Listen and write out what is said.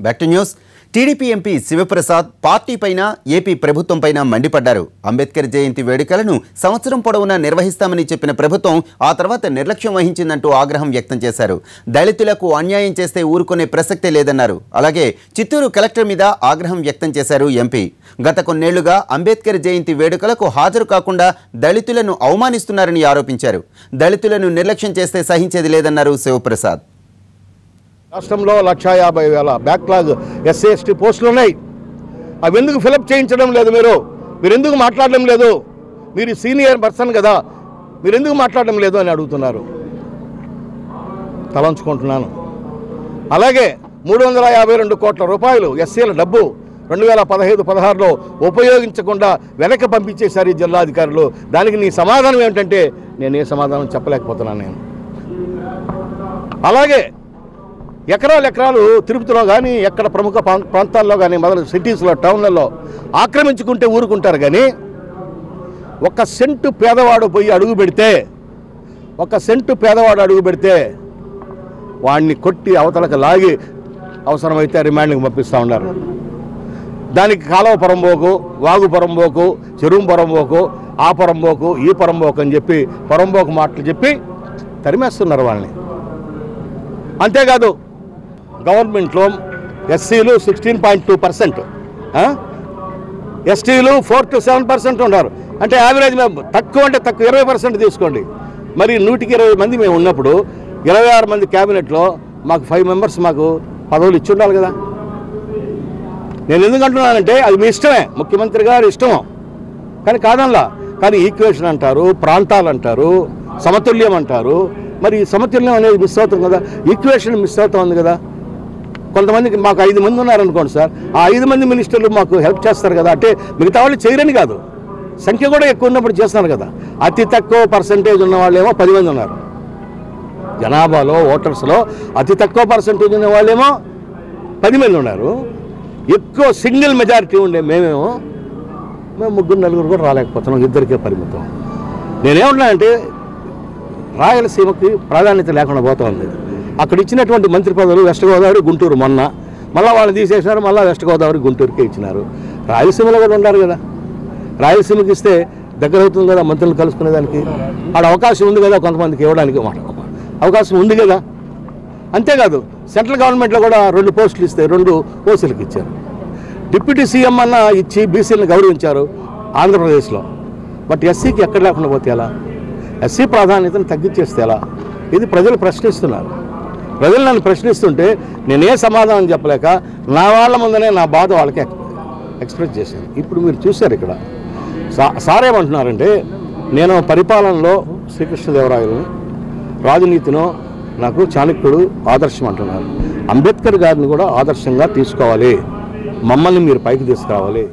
Back to news. TDP MP Sivaprasad party పైన ఏపీ ప్రభుత్వం పైన మండిపడ్డారు. అంబేద్కర్ జయంతి వేడుకలను సంవత్సరం పొడవునా నిర్వహిస్తామని చెప్పిన ప్రభుత్వం ఆ తర్వాత నిర్లక్ష్యం వహించిందంటూ ఆగ్రహం వ్యక్తం చేశారు. దళితులకు అన్యాయం చేస్తే ఊరుకునే ప్రసక్తే లేదన్నారు. అలాగే చిత్తూరు కలెక్టర్ మీద ఆగ్రహం వ్యక్తం చేశారు ఎంపీ. గత కొన్నేళ్లుగా అంబేద్కర్ జయంతి వేడుకలకు హాజరు కాకుండా దళితులను అవమానిస్తున్నారని ఆరోపించారు. దళితులను నిర్లక్ష్యం చేస్తే సహించేది లేదన్నారు శివప్రసాద్. రాష్ట్రంలో 150,000 బ్యాక్లాగ్ ఎస్సీ ఎస్టీ పోస్టులు ఉన్నాయి. అవి ఎందుకు ఫిలప్ చేయించడం లేదు? మీరు ఎందుకు మాట్లాడడం లేదు? మీరు సీనియర్ పర్సన్ కదా, మీరు ఎందుకు మాట్లాడడం లేదు అని అడుగుతున్నారు. తలంచుకుంటున్నాను. అలాగే 352 కోట్ల రూపాయలు ఎస్సీల డబ్బు 2015-16లో ఉపయోగించకుండా వెనక్కి పంపించేశారు ఈ జిల్లాధికారులు. దానికి నీ సమాధానం ఏమిటంటే నేను ఏ సమాధానం చెప్పలేకపోతున్నాను నేను. అలాగే ఎకరాలు తిరుపతిలో కానీ ఎక్కడ ప్రముఖ ప్రాంతాల్లో కానీ మొదలు సిటీస్లో టౌన్లలో ఆక్రమించుకుంటే ఊరుకుంటారు. కానీ ఒక సెంటు పేదవాడు పోయి అడుగు పెడితే వాడిని కొట్టి అవతలకు లాగి అవసరమైతే రిమాండ్కి పంపిస్తూ ఉన్నారు. దానికి కాలువ పరంబోకు, వాగు పరంబోకు, చెరువు పరంబోకు, ఆ పరంబోకు, ఈ పరంబోకు అని చెప్పి పరంబోకు మాటలు చెప్పి తరిమేస్తున్నారు వాళ్ళని. అంతేకాదు గవర్నమెంట్లో ఎస్సీలు 16.2%, ఎస్టీలు 4 to 7% ఉన్నారు. అంటే యావరేజ్ తక్కువ 20% తీసుకోండి. మరి 120 మంది మేము ఉన్నప్పుడు 26 మంది క్యాబినెట్లో మాకు 5 మెంబర్స్ మాకు పదవులు ఇచ్చి ఉండాలి కదా. నేను ఎందుకు అంటున్నానంటే అది మీ ఇష్టమే, ముఖ్యమంత్రి గారి ఇష్టం. కానీ కాదనలా. కానీ ఈక్వేషన్ అంటారు, ప్రాంతాలు అంటారు, సమతుల్యం అంటారు. మరి ఈ సమతుల్యం అనేది మిస్ అవుతుంది కదా, ఈక్వేషన్ మిస్ అవుతుంది కదా. కొంతమందికి మాకు 5 మంది ఉన్నారనుకోండి సార్, ఆ 5 మంది మినిస్టర్లు మాకు హెల్ప్ చేస్తారు కదా. అంటే మిగతా వాళ్ళు చేయరని కాదు, సంఖ్య కూడా ఎక్కువ ఉన్నప్పుడు చేస్తున్నారు కదా. అతి తక్కువ పర్సంటేజ్ ఉన్న వాళ్ళేమో 10 మంది ఉన్నారు. జనాభాలో ఓటర్స్లో అతి తక్కువ పర్సంటేజ్ ఉన్న వాళ్ళేమో 10 మంది ఉన్నారు. ఎక్కువ సింగిల్ మెజారిటీ ఉండే మేము 3-4 కూడా రాలేకపోతున్నాం, 2కే పరిమితం. నేనేమన్నానంటే రాయలసీమకి ప్రాధాన్యత లేకుండా పోతుంది. అక్కడ ఇచ్చినటువంటి మంత్రి పదవులు వెస్ట్ గోదావరి, గుంటూరు, మళ్ళీ వాళ్ళని తీసేసినారు. మళ్ళీ వెస్ట్ గోదావరి, గుంటూరుకే ఇచ్చినారు. రాయలసీమలో కూడా ఉండాలి కదా. రాయలసీమకి ఇస్తే దగ్గర అవుతుంది కదా మంత్రులు కలుసుకునేదానికి. ఆడ అవకాశం ఉంది కదా, కొంతమందికి ఇవ్వడానికి అవకాశం ఉంది కదా. అంతేకాదు సెంట్రల్ గవర్నమెంట్లో కూడా 2 పోస్టులు ఇస్తే 2 ఓసీలకు ఇచ్చారు. డిప్యూటీ సీఎం అన్న ఇచ్చి బీసీలను గౌరవించారు ఆంధ్రప్రదేశ్లో. బట్ ఎస్సీకి ఎక్కడ లేకుండా పోతే ఎలా? ఎస్సీ ప్రాధాన్యతను తగ్గించేస్తే ఎలా? ఇది ప్రజలు ప్రశ్నిస్తున్నారు. ప్రజలు నన్ను ప్రశ్నిస్తుంటే నేనే సమాధానం చెప్పలేక నా వాళ్ళ ముందనే నా బాధ వాళ్ళకి ఎక్స్ప్రెస్ చేశాను. ఇప్పుడు మీరు చూశారు ఇక్కడ సార్ ఏమంటున్నారంటే నేను పరిపాలనలో శ్రీకృష్ణదేవరాయలని, రాజనీతిలో నాకు చాణక్యుడు ఆదర్శం అంటున్నారు. అంబేద్కర్ గారిని కూడా ఆదర్శంగా తీసుకోవాలి, మమ్మల్ని మీరు పైకి తీసుకురావాలి.